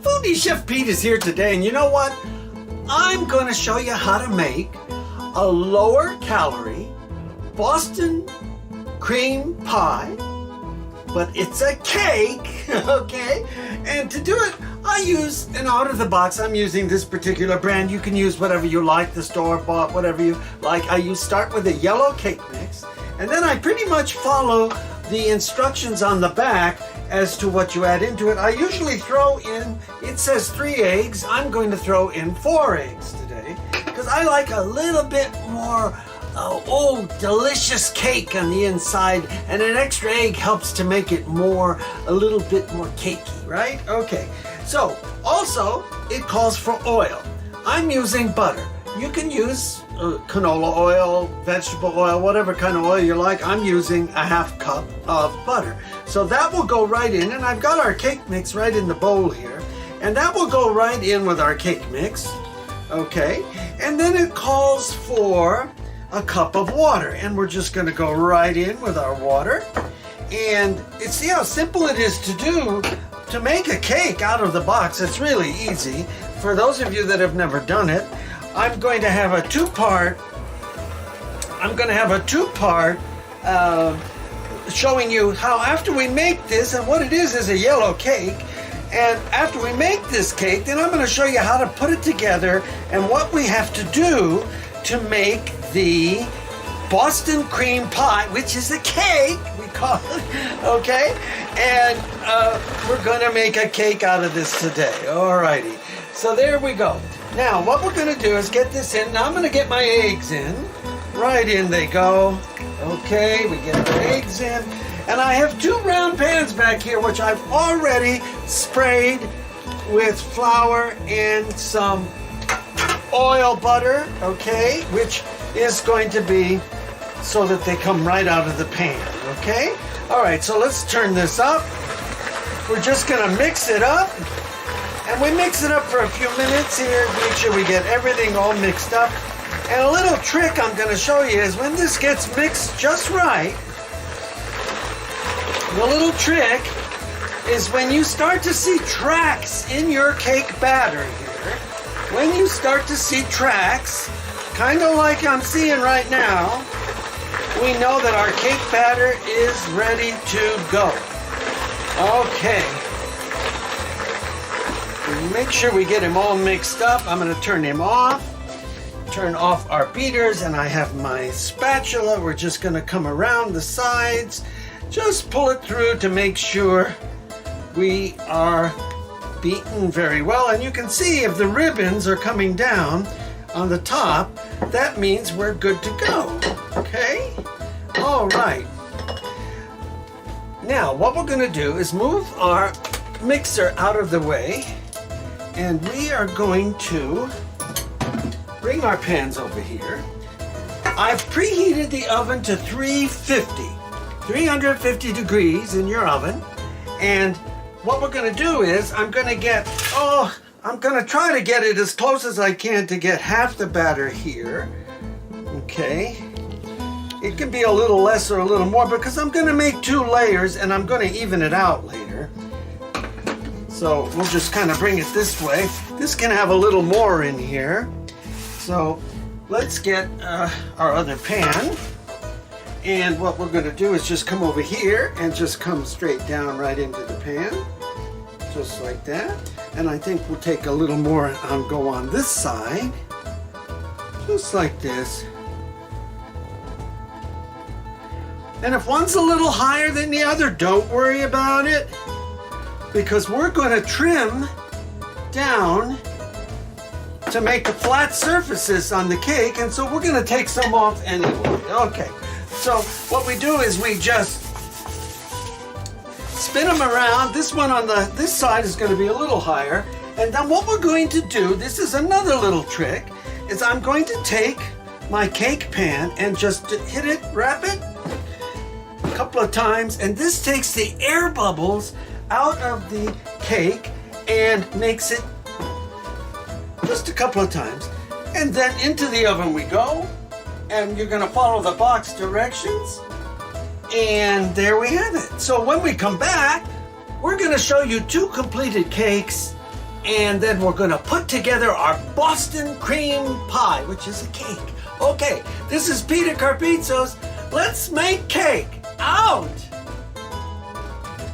Foodie Chef Pete is here today, and you know what? I'm going to show you how to make a lower calorie Boston cream pie, but it's a cake, okay? And to do it, I use an out of the box. I'm using this particular brand. You can use whatever you like, the store bought, whatever you like. Start with a yellow cake mix, and then I pretty much follow the instructions on the back as to what you add into it. I usually throw in, it says 3 eggs. I'm going to throw in 4 eggs today because I like a little bit more delicious cake on the inside, and an extra egg helps to make it a little bit more cakey, right? Okay, so also it calls for oil. I'm using butter. You can use canola oil, vegetable oil, whatever kind of oil you like. I'm using a 1/2 cup of butter. So that will go right in, and I've got our cake mix right in the bowl here, and that will go right in with our cake mix, okay? And then it calls for a cup of water, and we're just going to go right in with our water. And see how simple it is to do to make a cake out of the box. It's really easy. For those of you that have never done it, I'm going to have a two-part showing you how after we make this, and what it is a yellow cake, and after we make this cake, then I'm going to show you how to put it together and what we have to do to make the Boston cream pie, which is a cake, we call it, okay? And we're going to make a cake out of this today. Alrighty, so there we go. Now, what we're going to do is get this in. Now, I'm going to get my eggs in. Right in they go. Okay, we get our eggs in. And I have 2 round pans back here, which I've already sprayed with flour and some oil butter, okay, which is going to be so that they come right out of the pan, okay? All right, so let's turn this up. We're just going to mix it up. And we mix it up for a few minutes here, make sure we get everything all mixed up. And a little trick I'm going to show you is when this gets mixed just right, the little trick is when you start to see tracks in your cake batter here, when you start to see tracks, kind of like I'm seeing right now, we know that our cake batter is ready to go. Okay. Make sure we get him all mixed up. I'm going to turn him off. Turn off our beaters, and I have my spatula. We're just going to come around the sides. Just pull it through to make sure we are beaten very well. And you can see if the ribbons are coming down on the top, that means we're good to go. Okay? All right. Now, what we're going to do is move our mixer out of the way. And we are going to bring our pans over here. I've preheated the oven to 350 degrees in your oven. And what we're going to do is I'm going to try to get it as close as I can to get half the batter here. Okay. It can be a little less or a little more because I'm going to make 2 layers and I'm going to even it out later. So we'll just kind of bring it this way. This can have a little more in here. So let's get our other pan. And what we're going to do is just come over here and just come straight down right into the pan. Just like that. And I think we'll take a little more and go on this side. Just like this. And if one's a little higher than the other, don't worry about it, because we're going to trim down to make the flat surfaces on the cake, and so we're going to take some off anyway. Okay, so what we do is we just spin them around. This one on this side is going to be a little higher, and then what we're going to do, this is another little trick, is I'm going to take my cake pan and just hit it, wrap it a couple of times, and this takes the air bubbles out of the cake and makes it just a couple of times, and then into the oven we go, and you're going to follow the box directions, and there we have it. So when we come back, we're going to show you 2 completed cakes And then we're gonna put together our Boston cream pie, which is a cake. Okay, this is Peter Carpizzo's Let's Make Cake. Out!